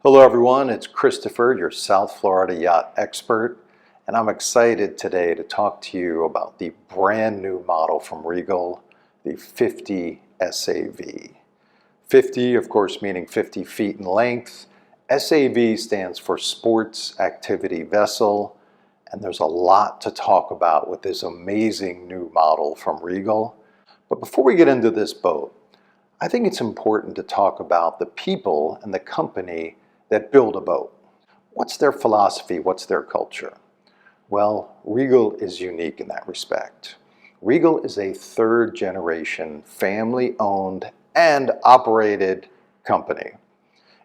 Hello everyone, it's Christopher, your South Florida yacht expert, and I'm excited today to talk to you about the brand new model from Regal, the 50 SAV. 50, of course, meaning 50 feet in length. SAV stands for Sports Activity Vessel, and there's a lot to talk about with this amazing new model from Regal. But before we get into this boat, I think it's important to talk about the people and the company that build a boat. What's their philosophy? What's their culture? Well, Regal is unique in that respect. Regal is a third generation family-owned and operated company.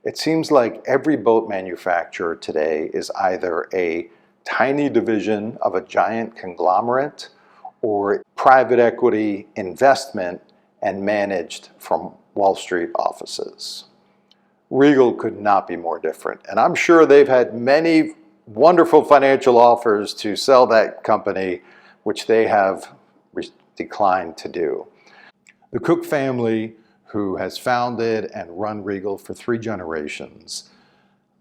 It seems like every boat manufacturer today is either a tiny division of a giant conglomerate or private equity investment and managed from Wall Street offices. Regal could not be more different, and I'm sure they've had many wonderful financial offers to sell that company, which they have declined to do. The Cook family, who has founded and run Regal for 3 generations,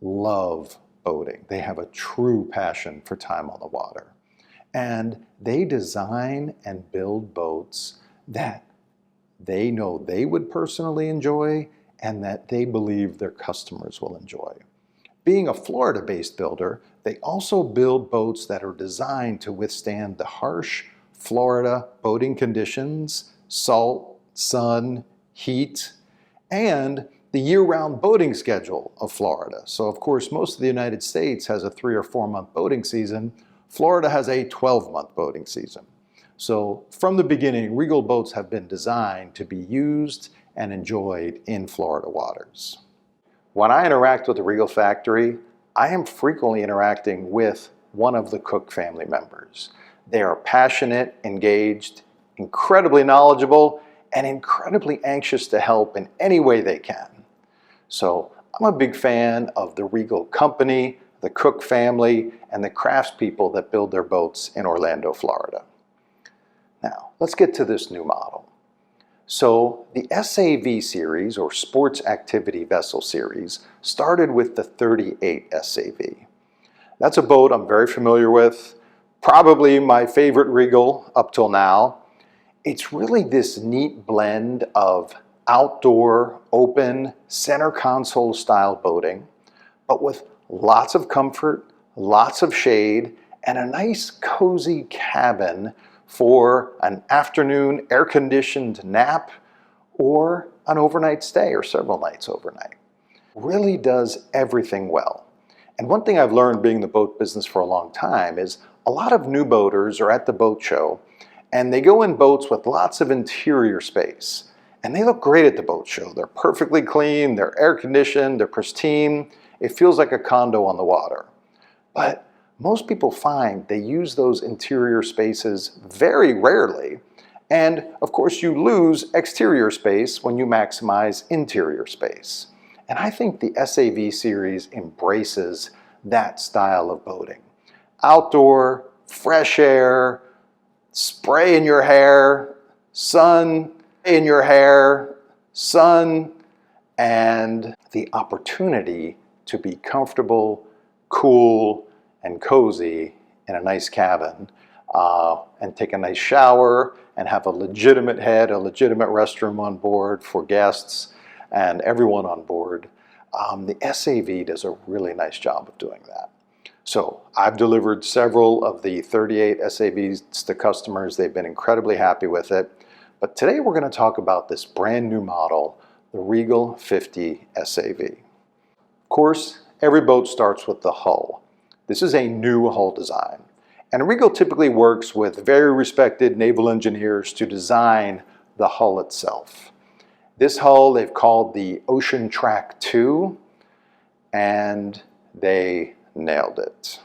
love boating. They have a true passion for time on the water, and they design and build boats that they know they would personally enjoy and that they believe their customers will enjoy. Being a Florida-based builder, they also build boats that are designed to withstand the harsh Florida boating conditions, salt, sun, heat, and the year-round boating schedule of Florida. So of course, most of the United States has a 3 or 4 month boating season. Florida has a 12-month boating season. So from the beginning, Regal boats have been designed to be used and enjoyed in Florida waters. When I interact with the Regal factory, I am frequently interacting with one of the Cook family members. They are passionate, engaged, incredibly knowledgeable, and incredibly anxious to help in any way they can. So I'm a big fan of the Regal company, the Cook family, and the craftspeople that build their boats in Orlando, Florida. Now, let's get to this new model. So the SAV series, or Sports Activity Vessel series, started with the 38 SAV. That's a boat I'm very familiar with, probably my favorite Regal up till now. It's really this neat blend of outdoor, open, center console style boating, but with lots of comfort, lots of shade, and a nice cozy cabin for an afternoon air-conditioned nap or an overnight stay or several nights overnight. Really does everything well. And one thing I've learned being in the boat business for a long time is a lot of new boaters are at the boat show and they go in boats with lots of interior space. And they look great at the boat show. They're perfectly clean, they're air-conditioned, they're pristine. It feels like a condo on the water. But most people find they use those interior spaces very rarely, and of course you lose exterior space when you maximize interior space. And I think the SAV series embraces that style of boating. Outdoor, fresh air, spray in your hair, sun in your hair, sun, and the opportunity to be comfortable, cool, and cozy in a nice cabin and take a nice shower and have a legitimate head, a legitimate restroom on board for guests and everyone on board. The SAV does a really nice job of doing that. So I've delivered several of the 38 SAVs to customers. They've been incredibly happy with it. But today we're going to talk about this brand new model, the Regal 50 SAV. Of course, every boat starts with the hull. This is a new hull design, and Regal typically works with very respected naval engineers to design the hull itself. This hull they've called the Ocean Track 2, and they nailed it.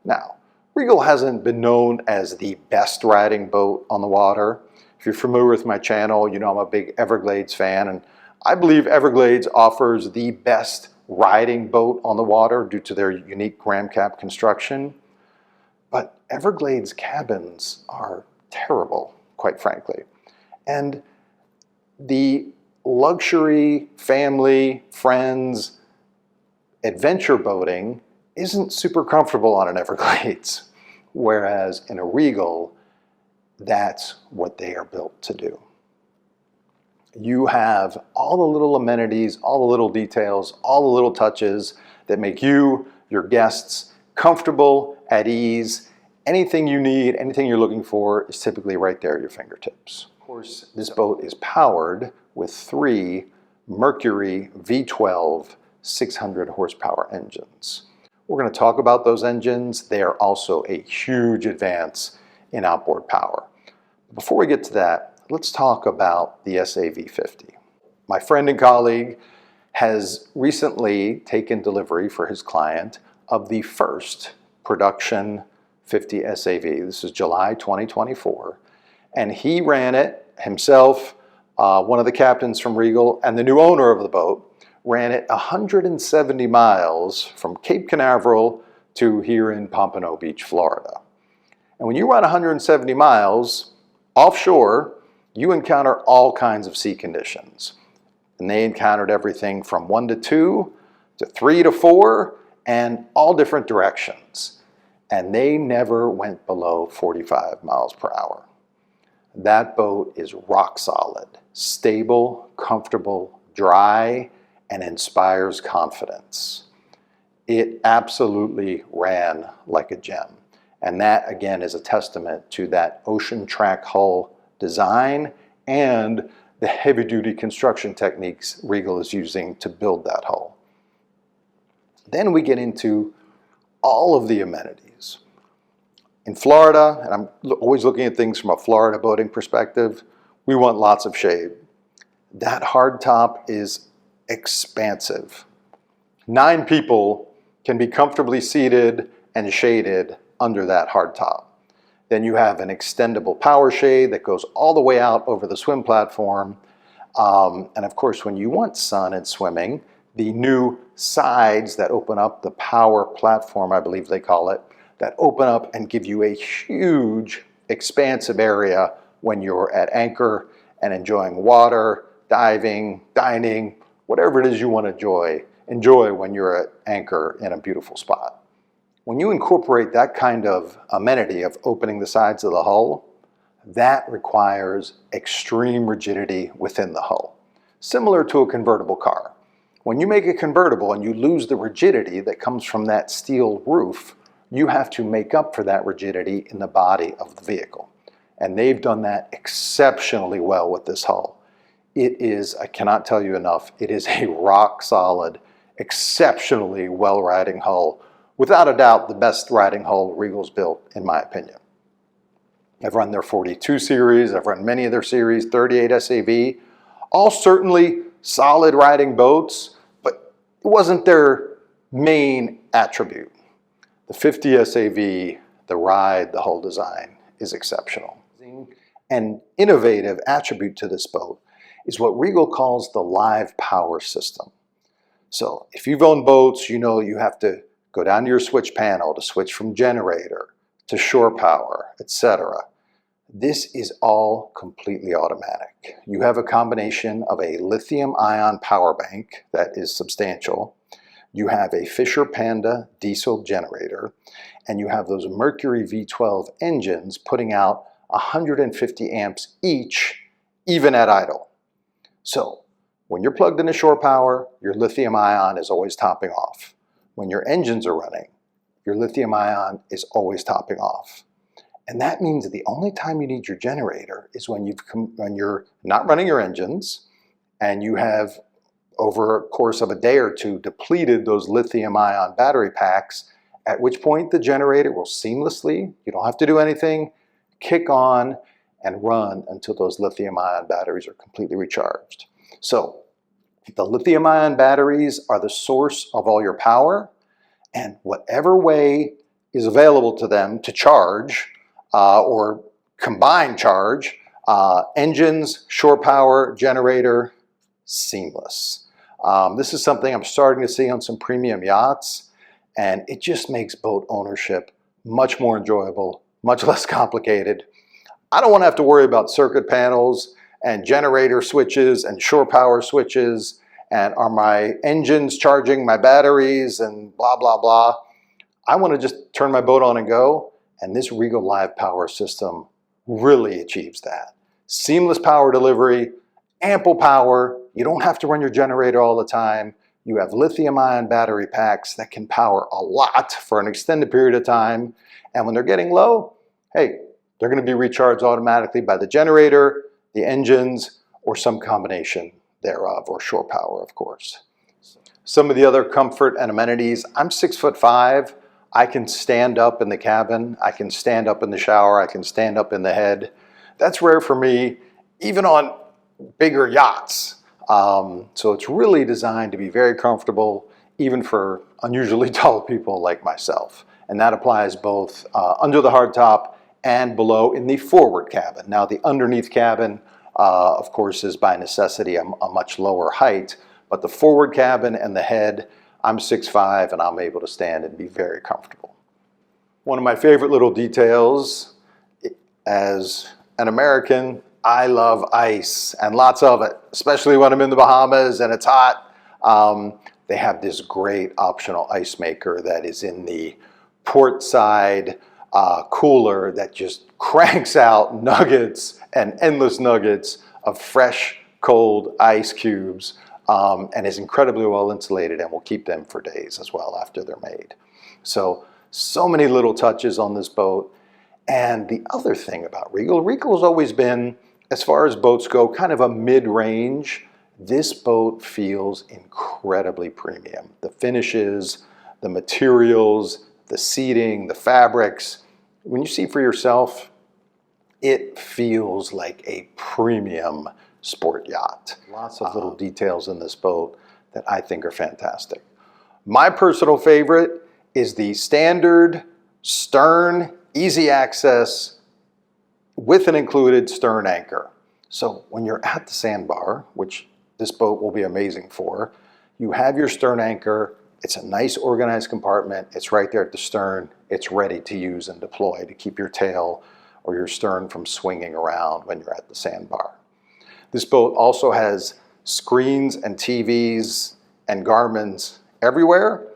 Now, Regal hasn't been known as the best riding boat on the water. If you're familiar with my channel, you know I'm a big Everglades fan, and I believe Everglades offers the best riding boat on the water due to their unique ram cap construction. But Everglades cabins are terrible, quite frankly. And the luxury, family, friends, adventure boating isn't super comfortable on an Everglades, whereas in a Regal, that's what they are built to do. You have all the little amenities, all the little details, all the little touches that make you, your guests, comfortable, at ease. Anything you need, anything you're looking for is typically right there at your fingertips. Of course, this boat is powered with 3 Mercury V12 600 horsepower engines. We're going to talk about those engines. They are also a huge advance in outboard power. Before we get to that, let's talk about the SAV 50. My friend and colleague has recently taken delivery for his client of the first production 50 SAV. This is July 2024, and he ran it himself. One of the captains from Regal and the new owner of the boat ran it 170 miles from Cape Canaveral to here in Pompano Beach, Florida. And when you run 170 miles offshore, you encounter all kinds of sea conditions. And they encountered everything from 1 to 2 to 3 to 4 and all different directions. And they never went below 45 miles per hour. That boat is rock solid, stable, comfortable, dry, and inspires confidence. It absolutely ran like a gem. And that, again, is a testament to that ocean track hull design and the heavy-duty construction techniques Regal is using to build that hull. Then we get into all of the amenities. In Florida, and I'm always looking at things from a Florida boating perspective, we want lots of shade. That hardtop is expansive. 9 people can be comfortably seated and shaded under that hardtop. Then you have an extendable power shade that goes all the way out over the swim platform. And of course, when you want sun and swimming, the new sides that open up, the power platform, I believe they call it, that open up and give you a huge expansive area when you're at anchor and enjoying water, diving, dining, whatever it is you want to enjoy when you're at anchor in a beautiful spot. When you incorporate that kind of amenity of opening the sides of the hull, that requires extreme rigidity within the hull, similar to a convertible car. When you make a convertible and you lose the rigidity that comes from that steel roof, you have to make up for that rigidity in the body of the vehicle. And they've done that exceptionally well with this hull. It is, I cannot tell you enough, it is a rock solid, exceptionally well riding hull. Without a doubt, the best riding hull Regal's built, in my opinion. I've run their 42 series, I've run many of their series, 38 SAV, all certainly solid riding boats, but it wasn't their main attribute. The 50 SAV, the ride, the hull design is exceptional. An innovative attribute to this boat is what Regal calls the live power system. So if you've owned boats, you know you have to go down to your switch panel to switch from generator to shore power, etc. This is all completely automatic. You have a combination of a lithium-ion power bank that is substantial. You have a Fisher Panda diesel generator, and you have those Mercury V12 engines putting out 150 amps each, even at idle. So when you're plugged into shore power, your lithium-ion is always topping off. When your engines are running, your lithium-ion is always topping off. And that means that the only time you need your generator is when you're not running your engines and you have, over a course of a day or two, depleted those lithium-ion battery packs, at which point the generator will seamlessly, you don't have to do anything, kick on and run until those lithium-ion batteries are completely recharged. So the lithium-ion batteries are the source of all your power, and whatever way is available to them to charge or combine charge, engines, shore power, generator, seamless. This is something I'm starting to see on some premium yachts, and it just makes boat ownership much more enjoyable, much less complicated. I don't want to have to worry about circuit panels and generator switches and shore power switches And are my engines charging my batteries and blah, blah, blah. I want to just turn my boat on and go. And this Regal Live Power system really achieves that. Seamless power delivery, ample power. You don't have to run your generator all the time. You have lithium-ion battery packs that can power a lot for an extended period of time. And when they're getting low, hey, they're going to be recharged automatically by the generator, the engines, or some combination thereof, or shore power, of course. Some of the other comfort and amenities, I'm 6'5". I can stand up in the cabin. I can stand up in the shower. I can stand up in the head. That's rare for me, even on bigger yachts. So it's really designed to be very comfortable, even for unusually tall people like myself. And that applies both under the hardtop and below in the forward cabin. Now the underneath cabin, of course, is by necessity a much lower height, but the forward cabin and the head, I'm 6'5", and I'm able to stand and be very comfortable. One of my favorite little details, as an American, I love ice, and lots of it, especially when I'm in the Bahamas and it's hot. They have this great optional ice maker that is in the port side cooler that just cranks out nuggets and endless nuggets of fresh, cold ice cubes, and is incredibly well insulated and will keep them for days as well after they're made. So many little touches on this boat. And the other thing about Regal has always been, as far as boats go, kind of a mid-range. This boat feels incredibly premium. The finishes, the materials, the seating, the fabrics. When you see for yourself, it feels like a premium sport yacht. Lots of little details in this boat that I think are fantastic. My personal favorite is the standard stern easy access with an included stern anchor. So when you're at the sandbar, which this boat will be amazing for, you have your stern anchor. It's a nice organized compartment. It's right there at the stern. It's ready to use and deploy to keep your tail or your stern from swinging around when you're at the sandbar. This boat also has screens and TVs and Garmin's everywhere.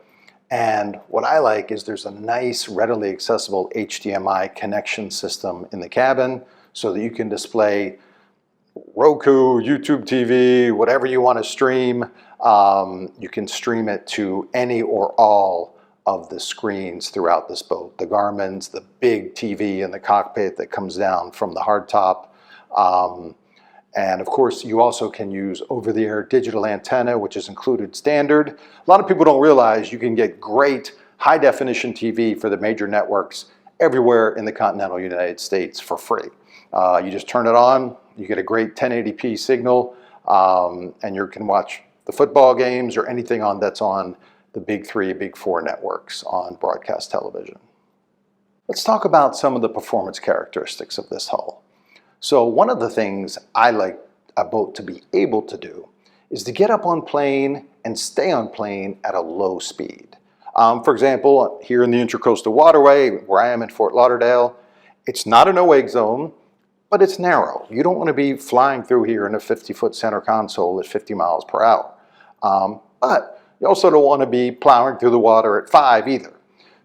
And what I like is there's a nice, readily accessible HDMI connection system in the cabin so that you can display Roku, YouTube TV, whatever you want to stream. You can stream it to any or all of the screens throughout this boat. The Garmin's, the big TV in the cockpit that comes down from the hardtop. And of course, you also can use over-the-air digital antenna, which is included standard. A lot of people don't realize you can get great high-definition TV for the major networks everywhere in the continental United States for free. You just turn it on, you get a great 1080p signal, and you can watch the football games or anything that's on the big three, big four networks on broadcast television. Let's talk about some of the performance characteristics of this hull. So one of the things I like a boat to be able to do is to get up on plane and stay on plane at a low speed. For example, here in the Intracoastal Waterway, where I am in Fort Lauderdale, it's not a no-wake zone, but it's narrow. You don't want to be flying through here in a 50-foot center console at 50 miles per hour. But you also don't want to be plowing through the water at 5 either.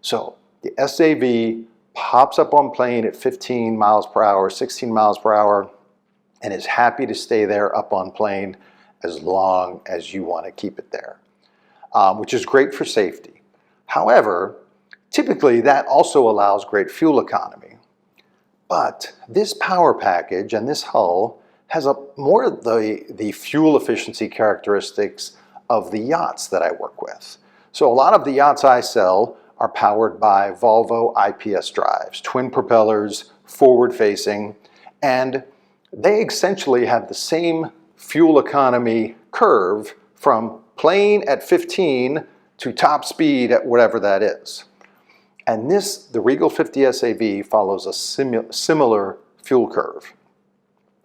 So the SAV pops up on plane at 15 miles per hour, 16 miles per hour, and is happy to stay there up on plane as long as you want to keep it there, which is great for safety. However, typically that also allows great fuel economy. But this power package and this hull has more of the fuel efficiency characteristics of the yachts that I work with. So a lot of the yachts I sell are powered by Volvo IPS drives, twin propellers, forward-facing, and they essentially have the same fuel economy curve from plane at 15 to top speed at whatever that is. And the Regal 50 SAV follows a similar fuel curve.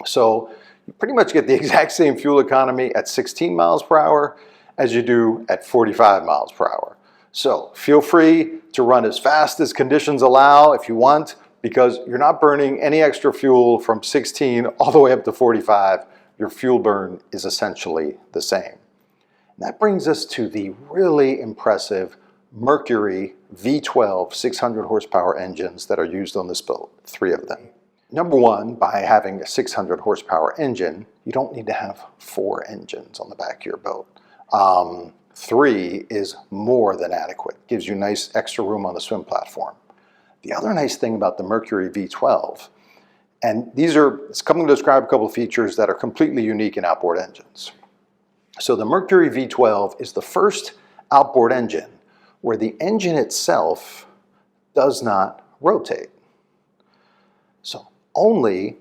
So you pretty much get the exact same fuel economy at 16 miles per hour as you do at 45 miles per hour. So feel free to run as fast as conditions allow if you want, because you're not burning any extra fuel from 16 all the way up to 45. Your fuel burn is essentially the same. That brings us to the really impressive Mercury V12 600 horsepower engines that are used on this boat, 3 of them. Number one, by having a 600 horsepower engine, you don't need to have 4 engines on the back of your boat. 3 is more than adequate, gives you nice extra room on the swim platform. The other nice thing about the Mercury V12, and it's coming to describe a couple of features that are completely unique in outboard engines. So the Mercury V12 is the first outboard engine where the engine itself does not rotate. So only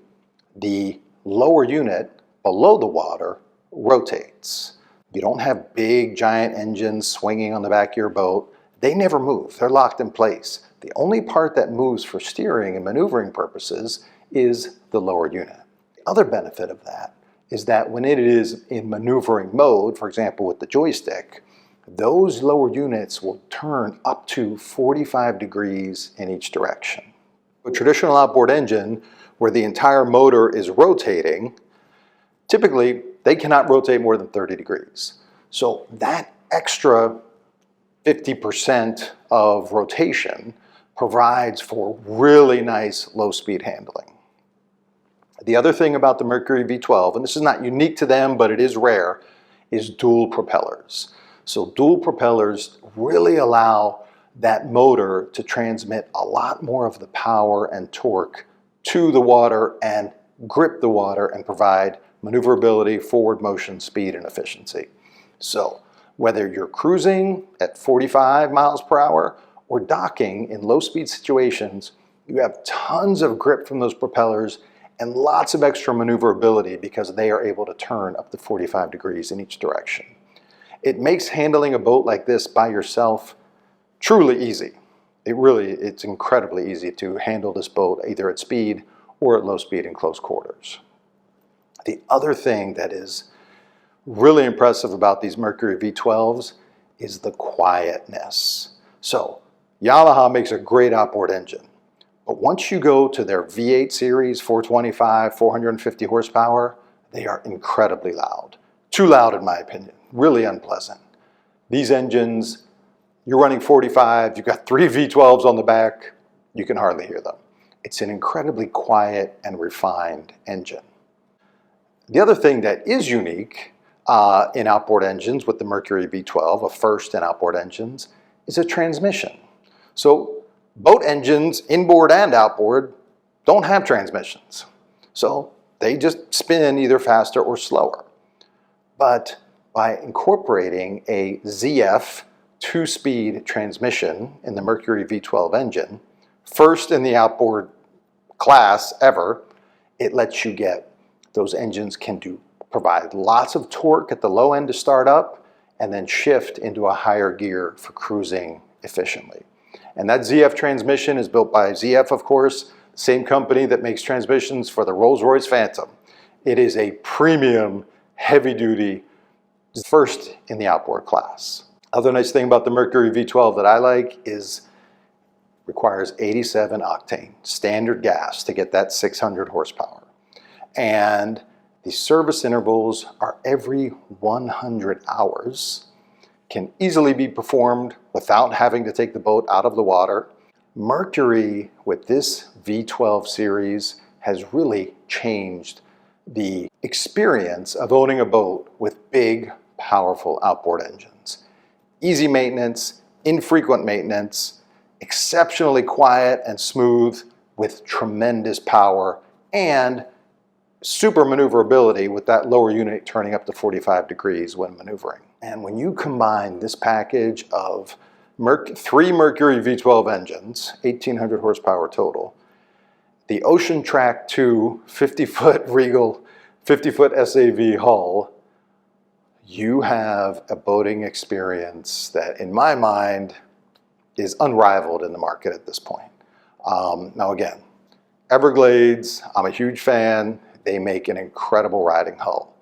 the lower unit below the water rotates. You don't have big giant engines swinging on the back of your boat. They never move. They're locked in place. The only part that moves for steering and maneuvering purposes is the lower unit. The other benefit of that is that when it is in maneuvering mode, for example with the joystick, those lower units will turn up to 45 degrees in each direction. A traditional outboard engine where the entire motor is rotating, typically they cannot rotate more than 30 degrees. So that extra 50% of rotation provides for really nice low-speed handling. The other thing about the Mercury V12, and this is not unique to them, but it is rare, is dual propellers. So dual propellers really allow that motor to transmit a lot more of the power and torque to the water and grip the water and provide maneuverability, forward motion, speed, and efficiency. So whether you're cruising at 45 miles per hour or docking in low-speed situations, you have tons of grip from those propellers and lots of extra maneuverability because they are able to turn up to 45 degrees in each direction. It makes handling a boat like this by yourself truly easy. It's incredibly easy to handle this boat either at speed or at low speed in close quarters. The other thing that is really impressive about these Mercury V12s is the quietness. So Yamaha makes a great outboard engine. But once you go to their V8 series, 425, 450 horsepower, they are incredibly loud. Too loud in my opinion, really unpleasant. These engines, you're running 45, you've got 3 V12s on the back, you can hardly hear them. It's an incredibly quiet and refined engine. The other thing that is unique in outboard engines with the Mercury V12, a first in outboard engines, is a transmission. So boat engines, inboard and outboard, don't have transmissions. So they just spin either faster or slower. But by incorporating a ZF 2-speed transmission in the Mercury V12 engine, first in the outboard class ever, it lets you get, those engines can provide lots of torque at the low end to start up and then shift into a higher gear for cruising efficiently. And that ZF transmission is built by ZF, of course, the same company that makes transmissions for the Rolls-Royce Phantom. It is a premium, heavy-duty, first in the outboard class. Other nice thing about the Mercury V12 that I like is requires 87 octane, standard gas to get that 600 horsepower. And the service intervals are every 100 hours. Can easily be performed without having to take the boat out of the water. Mercury with this V12 series has really changed the experience of owning a boat with big, powerful outboard engines. Easy maintenance, infrequent maintenance, exceptionally quiet and smooth with tremendous power, and super maneuverability with that lower unit turning up to 45 degrees when maneuvering. And when you combine this package of 3 Mercury V12 engines, 1,800 horsepower total, the Ocean Track 2 50-foot Regal, 50-foot SAV hull, you have a boating experience that, in my mind, is unrivaled in the market at this point. Now again, Everglades, I'm a huge fan. They make an incredible riding hull.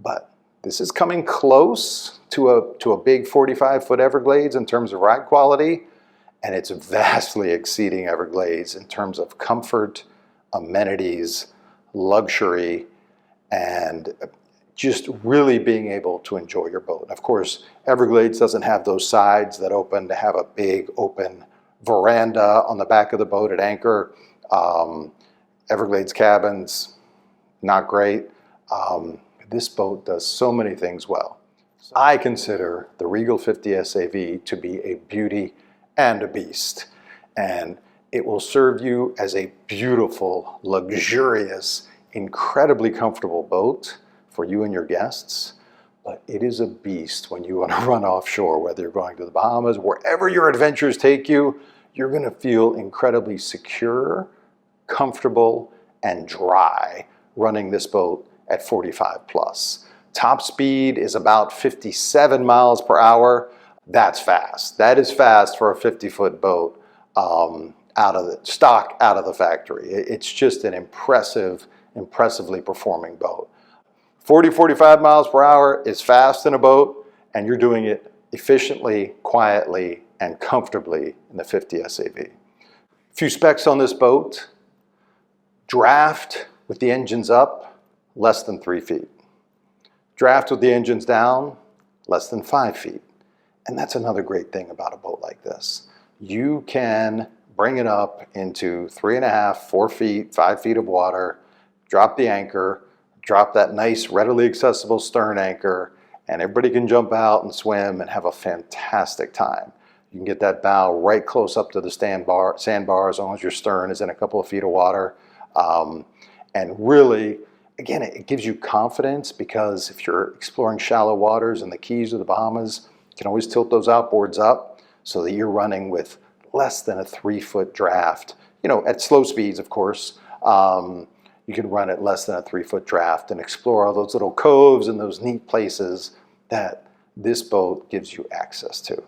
But this is coming close to a big 45-foot Everglades in terms of ride quality, and it's vastly exceeding Everglades in terms of comfort, amenities, luxury, and just really being able to enjoy your boat. And of course, Everglades doesn't have those sides that open to have a big open veranda on the back of the boat at anchor. Everglades cabins, not great. This boat does so many things well. I consider the Regal 50 SAV to be a beauty and a beast. And it will serve you as a beautiful, luxurious, incredibly comfortable boat for you and your guests. But it is a beast when you want to run offshore, whether you're going to the Bahamas, wherever your adventures take you, you're going to feel incredibly secure, comfortable, and dry running this boat at 45 plus. Top speed is about 57 miles per hour. That's fast. That is fast for a 50-foot boat out of the stock, out of the factory. It's just an impressively performing boat. 40-45 miles per hour is fast in a boat, and you're doing it efficiently, quietly, and comfortably in the 50 SAV. A few specs on this boat. Draft with the engines up, less than 3 feet. Draft with the engines down, less than 5 feet. And that's another great thing about a boat like this. You can bring it up into 3.5, 4 feet, 5 feet of water, drop the anchor, drop that nice, readily accessible stern anchor, and everybody can jump out and swim and have a fantastic time. You can get that bow right close up to the sandbar as long as your stern is in a couple of feet of water. And really, again, it gives you confidence, because if you're exploring shallow waters in the Keys or the Bahamas, you can always tilt those outboards up so that you're running with less than a 3-foot draft. You know, at slow speeds, of course. You can run at less than a 3-foot draft and explore all those little coves and those neat places that this boat gives you access to.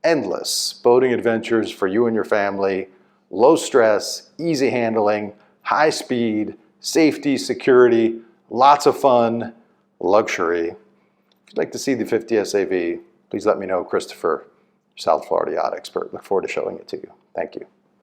Endless boating adventures for you and your family. Low stress, easy handling, high speed, safety, security, lots of fun, luxury. If you'd like to see the 50 SAV, please let me know. Christopher, South Florida Yacht Expert. Look forward to showing it to you. Thank you.